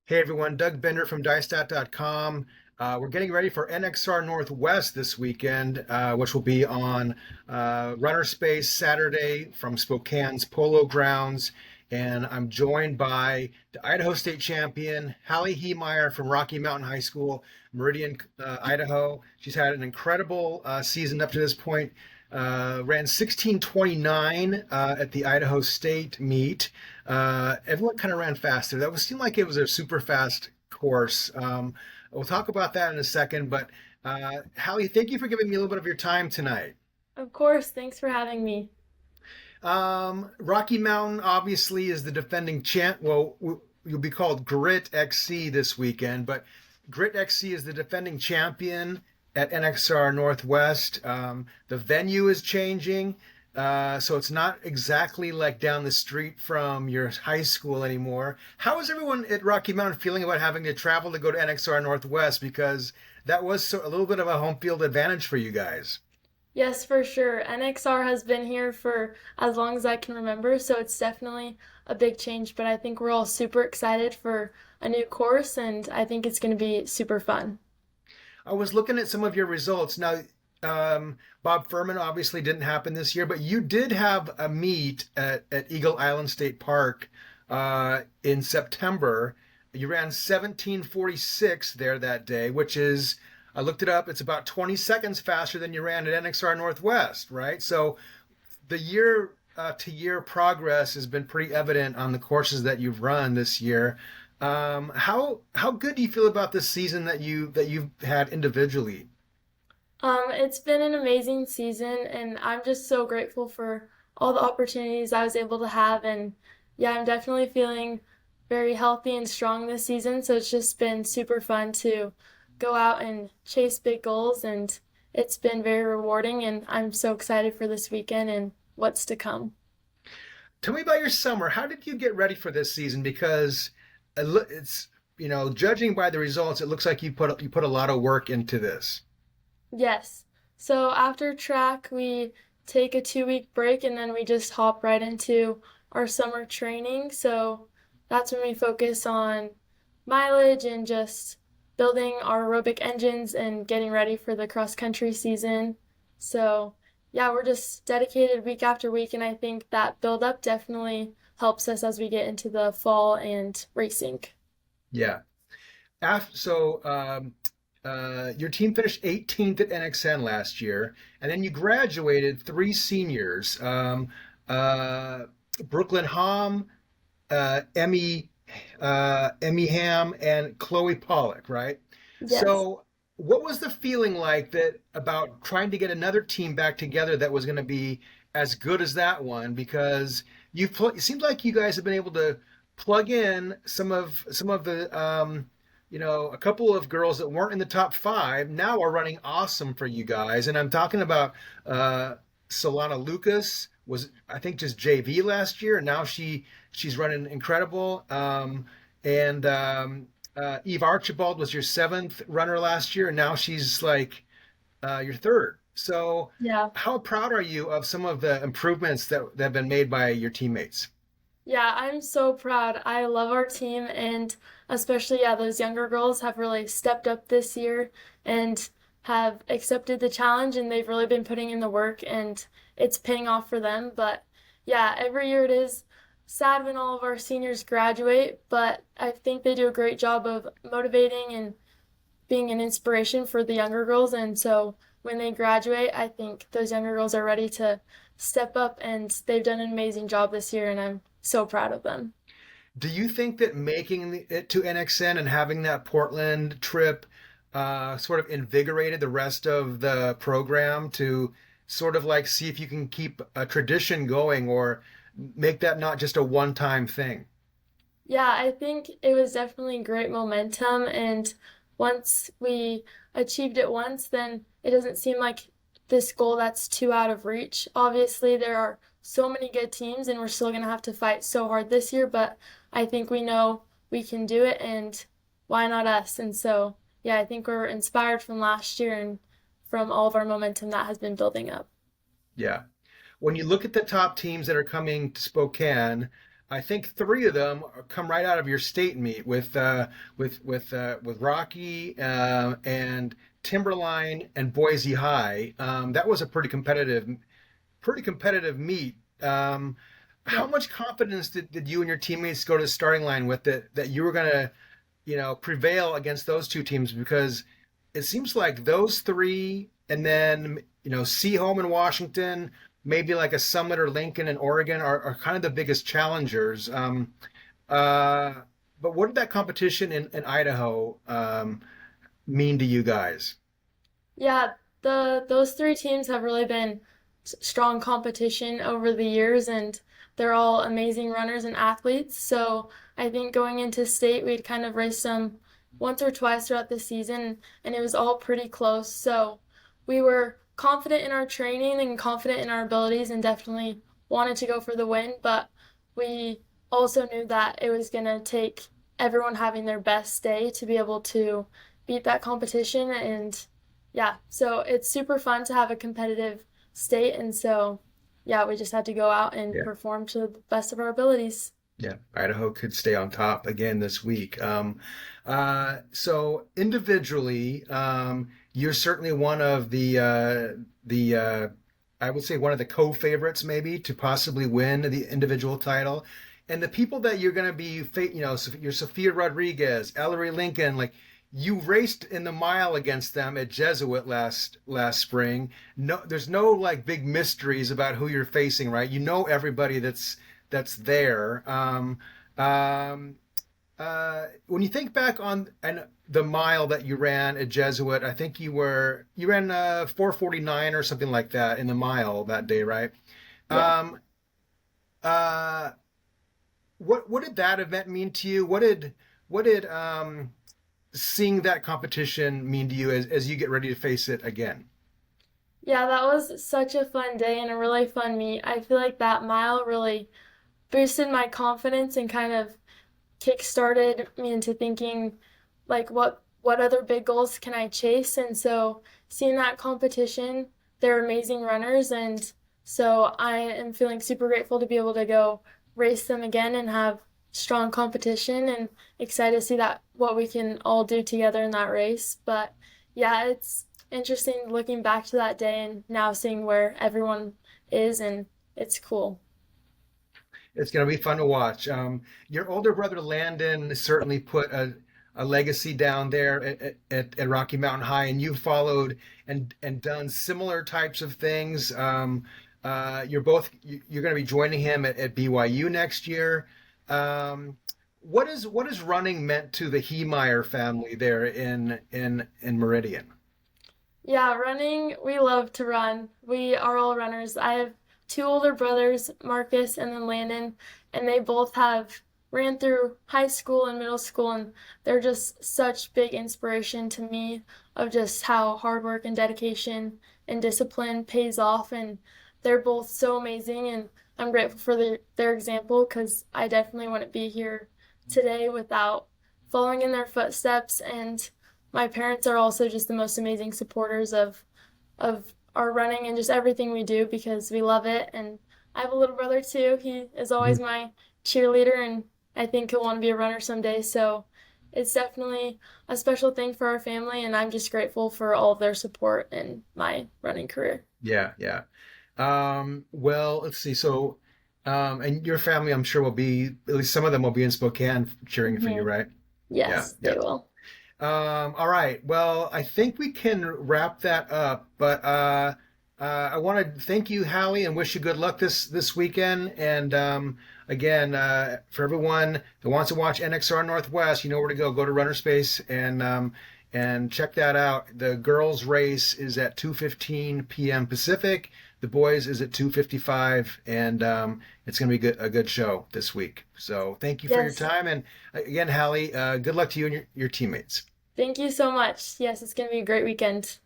Hey everyone, Doug Binder from DyeStat.com. We're getting ready for NXR Northwest this weekend, which will be on runnerspace Saturday from Spokane's Polo Grounds. And I'm joined by the Idaho State champion, Hallie Heemeyer from Rocky Mountain High School, Meridian, Idaho. She's had an incredible season up to this point. Ran 16:29 at the Idaho State meet. Everyone kind of ran faster. Seemed like it was a super fast course. We'll talk about that in a second. But Hallie, thank you for giving me a little bit of your time tonight. Of course, thanks for having me. Rocky Mountain obviously is the defending champ. Well, you'll be called Grit XC this weekend, but Grit XC is the defending champion at NXR Northwest. The venue is changing, so it's not exactly like down the street from your high school anymore. How is everyone at Rocky Mountain feeling about having to travel to go to NXR Northwest? Because that was a little bit of a home field advantage for you guys. Yes, for sure. NXR has been here for as long as I can remember, so it's definitely a big change, but I think we're all super excited for a new course, and I think it's going to be super fun. I was looking at some of your results. Now, Bob Furman obviously didn't happen this year, but you did have a meet at Eagle Island State Park in September. You ran 17:46 there that day, which is, I looked it up, it's about 20 seconds faster than you ran at NXR Northwest, right? So the year to year progress has been pretty evident on the courses that you've run this year. How good do you feel about this season that you've had individually? It's been an amazing season, and I'm just so grateful for all the opportunities I was able to have. And yeah, I'm definitely feeling very healthy and strong this season. So it's just been super fun to go out and chase big goals, and it's been very rewarding. And I'm so excited for this weekend and what's to come. Tell me about your summer. How did you get ready for this season? Because it's judging by the results, it looks like you put a lot of work into this. Yes. So after track, we take a 2 week break and then we just hop right into our summer training. So that's when we focus on mileage and just building our aerobic engines and getting ready for the cross country season. So yeah, we're just dedicated week after week, and I think that build up definitely helps us as we get into the fall and racing. Yeah. Your team finished 18th at NXN last year, and then you graduated three seniors, uh, Brooklyn Hom, Emmy Ham, and Chloe Pollock, right? Yes. So, what was the feeling like that about trying to get another team back together that was going to be as good as that one? Because it seems like you guys have been able to plug in some of the a couple of girls that weren't in the top five now are running awesome for you guys. And I'm talking about Solana Lucas was, I think, just JV last year, and now she's running incredible. And Eve Archibald was your seventh runner last year, and now she's like your third. So, Yeah. how proud are you of some of the improvements that have been made by your teammates? Yeah, I'm so proud. I love our team, and especially, yeah, those younger girls have really stepped up this year and have accepted the challenge, and they've really been putting in the work, and it's paying off for them. But yeah, every year it is sad when all of our seniors graduate, but I think they do a great job of motivating and being an inspiration for the younger girls. And so when they graduate, I think those younger girls are ready to step up, and they've done an amazing job this year, and I'm so proud of them. Do you think that making it to NXN and having that Portland trip sort of invigorated the rest of the program to sort of like see if you can keep a tradition going or make that not just a one-time thing? Yeah, I think it was definitely great momentum, and once we achieved it once, then it doesn't seem like this goal that's too out of reach. Obviously, there are so many good teams, and we're still going to have to fight so hard this year, but I think we know we can do it, and why not us? And so, yeah, I think we're inspired from last year and from all of our momentum that has been building up. Yeah. When you look at the top teams that are coming to Spokane, I think three of them come right out of your state meet with Rocky and Timberline and Boise High. That was a pretty competitive meet. How Yeah. much confidence did you and your teammates go to the starting line with that you were going to, prevail against those two teams? Because it seems like those three, and then, Seaholm in Washington, maybe like a Summit or Lincoln in Oregon are kind of the biggest challengers. Uh, but what did that competition in Idaho mean to you guys? Yeah, those three teams have really been strong competition over the years, and they're all amazing runners and athletes. So I think going into state, we'd kind of raced them once or twice throughout the season, and it was all pretty close. So we were confident in our training and confident in our abilities, and definitely wanted to go for the win. But we also knew that it was going to take everyone having their best day to be able to beat that competition. And yeah, so it's super fun to have a competitive state. And so, yeah, we just had to go out and Yeah. perform to the best of our abilities. Yeah, Idaho could stay on top again this week. So individually, you're certainly one of the I would say one of the co-favorites maybe to possibly win the individual title. And the people that you're going to be, your Sophia Rodriguez, Ellery Lincoln, like you raced in the mile against them at Jesuit last spring. No, there's no like big mysteries about who you're facing, right? You know everybody that's there. Um, when you think back on and the mile that you ran at Jesuit, I think you ran 4:49 or something like that in the mile that day, right? Yeah. Um, uh, what did that event mean to you? What did seeing that competition mean to you as you get ready to face it again? Yeah, that was such a fun day and a really fun meet. I feel like that mile really boosted my confidence and kind of kick-started me into thinking like what other big goals can I chase? And so seeing that competition, they're amazing runners, and so I am feeling super grateful to be able to go race them again and have strong competition, and excited to see that what we can all do together in that race. But yeah, it's interesting looking back to that day and now seeing where everyone is, and it's cool. It's going to be fun to watch. Your older brother Landon certainly put a legacy down there at Rocky Mountain High, and you followed and done similar types of things. You're going to be joining him at BYU next year. What is running meant to the Heemeyer family there in Meridian? Yeah, running, we love to run. We are all runners. I have two older brothers, Marcus and then Landon, and they both have ran through high school and middle school, and they're just such big inspiration to me of just how hard work and dedication and discipline pays off. And they're both so amazing, and I'm grateful for their example because I definitely wouldn't be here today without following in their footsteps. And my parents are also just the most amazing supporters of our running and just everything we do because we love it. And I have a little brother too. He is always my cheerleader, and I think he'll want to be a runner someday. So it's definitely a special thing for our family, and I'm just grateful for all of their support in my running career. Yeah, yeah. Well, let's see. So, and your family, I'm sure will be, at least some of them will be in Spokane cheering for you, Hmm. right? Yeah, Yes, yeah. they will. All right. Well, I think we can wrap that up, but I want to thank you, Hallie, and wish you good luck this weekend. And again, for everyone that wants to watch NXR Northwest, you know where to go. Go to runnerspace and check that out. The girls' race is at 2:15 p.m. Pacific. The boys is at 2:55, and it's going to be a good show this week. So thank you for your Yes. time, and again, Hallie, good luck to you and your teammates. Thank you so much. Yes, it's going to be a great weekend.